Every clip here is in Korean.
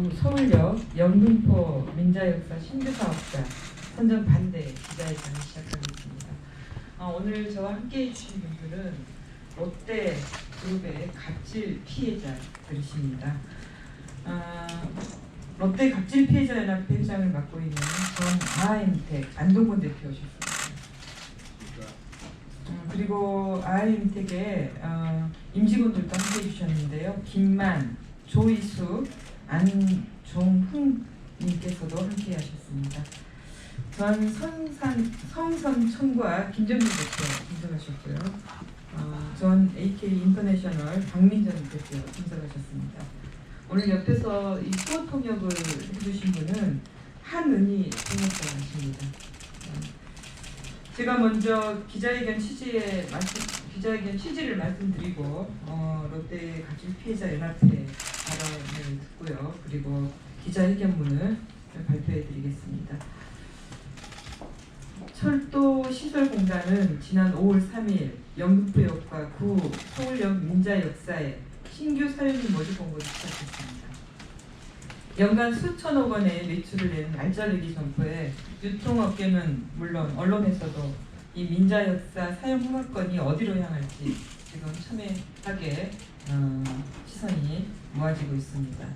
구 서울역 영등포 민자역사 신규사업자 선정 반대 기자회견을 시작하겠습니다. 오늘 저와 함께 해주신 분들은 롯데그룹의 갑질 피해자들이십니다. 롯데 갑질 피해자 연합회 회장을 맡고 있는 아하임텍 안동권 대표셨습니다. 그리고 아하임텍의 임직원들도 함께 해주셨는데요. 김만, 조이수, 안종훈님께서도 함께 하셨습니다. 전 성선천과 김정민 대표 참석하셨고요. 전 AK 인터내셔널 박민정 대표 참석하셨습니다. 오늘 옆에서 이 수어 통역을 해주신 분은 한은희 통역사이십니다. 제가 먼저 기자회견 취지를 말씀드리고 롯데 갑질 피해자 연합회 발언을 듣고요. 그리고 기자회견문을 발표해드리겠습니다. 철도시설공단은 지난 5월 3일 영등포역과 구 서울역 민자역사에 신규 사용인 모집 공고를 시작했습니다. 연간 수천억 원의 매출을 내는 알짜배기 점포에 유통업계는 물론 언론에서도 이 민자역사 사용 허가권이 어디로 향할지 지금 첨예하게 시선이 모아지고 있습니다.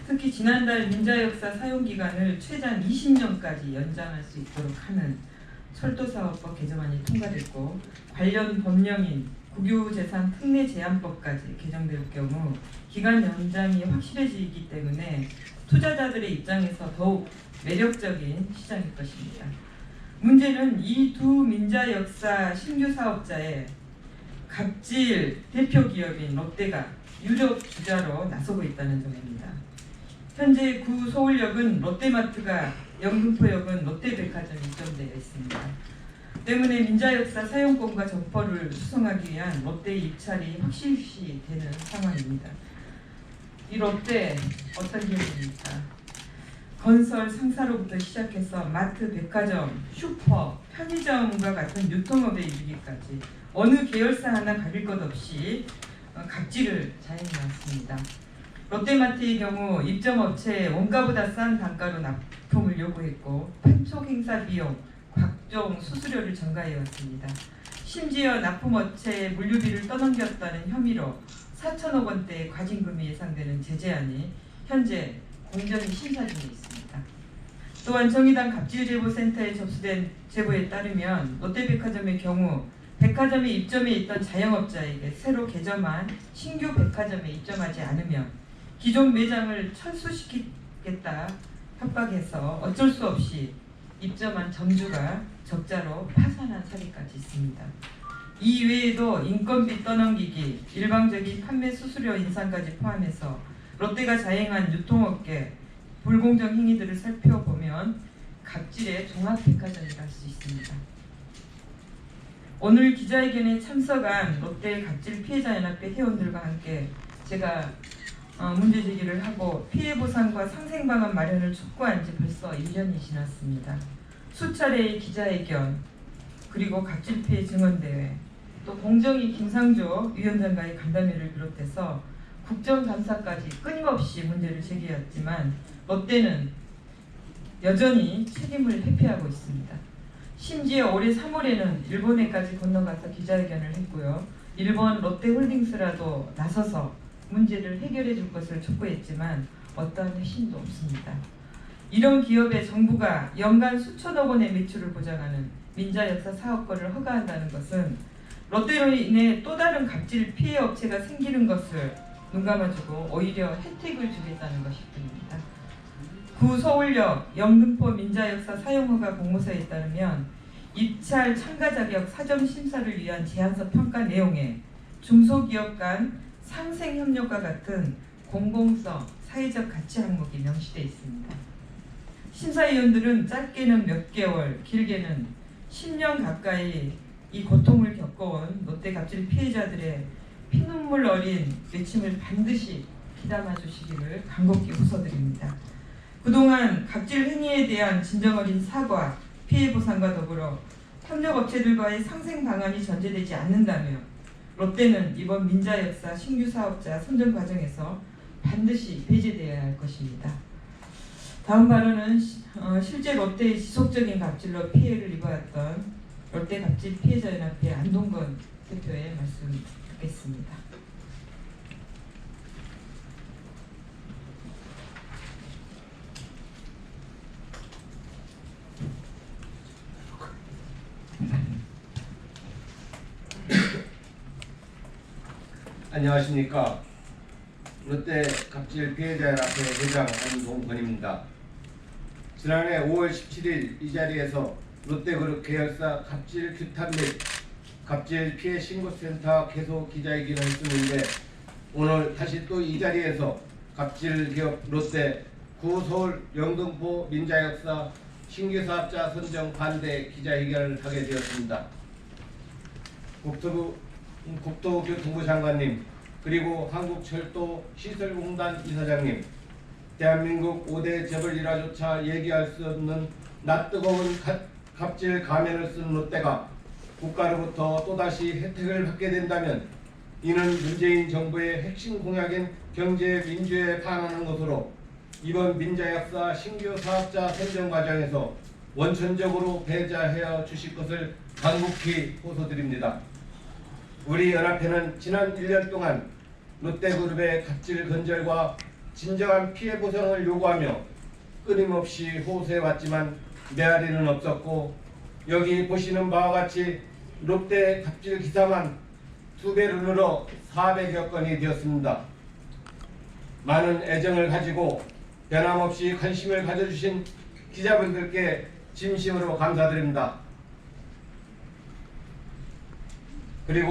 특히 지난달 민자역사 사용기간을 최장 20년까지 연장할 수 있도록 하는 철도사업법 개정안이 통과됐고 관련 법령인 국유재산 특례 제한법까지 개정될 경우 기간 연장이 확실해지기 때문에 투자자들의 입장에서 더욱 매력적인 시장일 것입니다. 문제는 이 두 민자역사 신규 사업자의 갑질 대표 기업인 롯데가 유력 주자로 나서고 있다는 점입니다. 현재 구 서울역은 롯데마트가, 영등포역은 롯데백화점이 입점되어 있습니다. 때문에 민자역사 사용권과 점포를 수성하기 위한 롯데의 입찰이 확실시되는 상황입니다. 이 롯데 어떤 기업입니까? 건설 상사로부터 시작해서 마트, 백화점, 슈퍼, 편의점과 같은 유통업에 이르기까지 어느 계열사 하나 가릴 것 없이 갑질을 자행해왔습니다. 롯데마트의 경우 입점업체에 원가보다 싼 단가로 납품을 요구했고 판촉 행사 비용, 각종 수수료를 전가해왔습니다. 심지어 납품업체에 물류비를 떠넘겼다는 혐의로 4천억 원대의 과징금이 예상되는 제재안이 현재 공정위 심사 중에 있습니다. 또한 정의당 갑질제보센터에 접수된 제보에 따르면 롯데백화점의 경우 백화점에 입점해 있던 자영업자에게 새로 개점한 신규 백화점에 입점하지 않으면 기존 매장을 철수시키겠다 협박해서 어쩔 수 없이 입점한 점주가 적자로 파산한 사례까지 있습니다. 이 외에도 인건비 떠넘기기, 일방적인 판매 수수료 인상까지 포함해서 롯데가 자행한 유통업계 불공정 행위들을 살펴보면 갑질의 종합백화점이라 할 수 있습니다. 오늘 기자회견에 참석한 롯데 갑질 피해자연합회 회원들과 함께 제가 문제제기를 하고 피해 보상과 상생 방안 마련을 촉구한 지 벌써 1년이 지났습니다. 수차례의 기자회견, 그리고 갑질 피해 증언대회, 또 공정위 김상조 위원장과의 간담회를 비롯해서 국정감사까지 끊임없이 문제를 제기했지만 롯데는 여전히 책임을 회피하고 있습니다. 심지어 올해 3월에는 일본에까지 건너가서 기자회견을 했고요. 일본 롯데홀딩스라도 나서서 문제를 해결해 줄 것을 촉구했지만 어떠한 회신도 없습니다. 이런 기업에 정부가 연간 수천억 원의 매출을 보장하는 민자역사 사업권을 허가한다는 것은 롯데로 인해 또 다른 갑질 피해 업체가 생기는 것을 눈감아주고 오히려 혜택을 주겠다는 것일 뿐입니다. 구 서울역 영등포 민자역사 사용허가 공모서에 따르면 입찰 참가 자격 사전 심사를 위한 제안서 평가 내용에 중소기업 간 상생 협력과 같은 공공성, 사회적 가치 항목이 명시되어 있습니다. 심사위원들은 짧게는 몇 개월, 길게는 10년 가까이 이 고통을 겪어온 롯데 갑질 피해자들의 피눈물 어린 외침을 반드시 귀담아 주시기를 간곡히 호소드립니다. 그동안 갑질 행위에 대한 진정 어린 사과, 피해 보상과 더불어 협력업체들과의 상생 방안이 전제되지 않는다며 롯데는 이번 민자역사 신규 사업자 선정 과정에서 반드시 배제되어야 할 것입니다. 다음 발언은 실제 롯데의 지속적인 갑질로 피해를 입어왔던 롯데갑질 피해자연합회 안동건 대표의 말씀 듣겠습니다. 안녕하십니까. 롯데 갑질 피해자연합회 회장 안동건입니다. 지난해 5월 17일 이 자리에서 롯데그룹 계열사 갑질 규탄 및 갑질 피해 신고센터 개소 기자회견을 했었는데, 오늘 다시 또 이 자리에서 갑질 기업 롯데 구서울 영등포 민자역사 신규 사업자 선정 반대 기자회견을 하게 되었습니다. 국토교통부 장관님, 그리고 한국철도 시설공단 이사장님, 대한민국 5대 재벌 일화조차 얘기할 수 없는 낯뜨거운 갑질 가면을 쓴 롯데가 국가로부터 또다시 혜택을 받게 된다면 이는 문재인 정부의 핵심 공약인 경제 민주에 반하는 것으로 이번 민자역사 신규 사업자 선정 과정에서 원천적으로 배제하여 주실 것을 간곡히 호소드립니다. 우리 연합회는 지난 1년 동안 롯데그룹의 갑질 근절과 진정한 피해 보상을 요구하며 끊임없이 호소해왔지만 메아리는 없었고, 여기 보시는 바와 같이 롯데 갑질 기사만 2배로 늘어 400여 건이 되었습니다. 많은 애정을 가지고 변함없이 관심을 가져주신 기자분들께 진심으로 감사드립니다.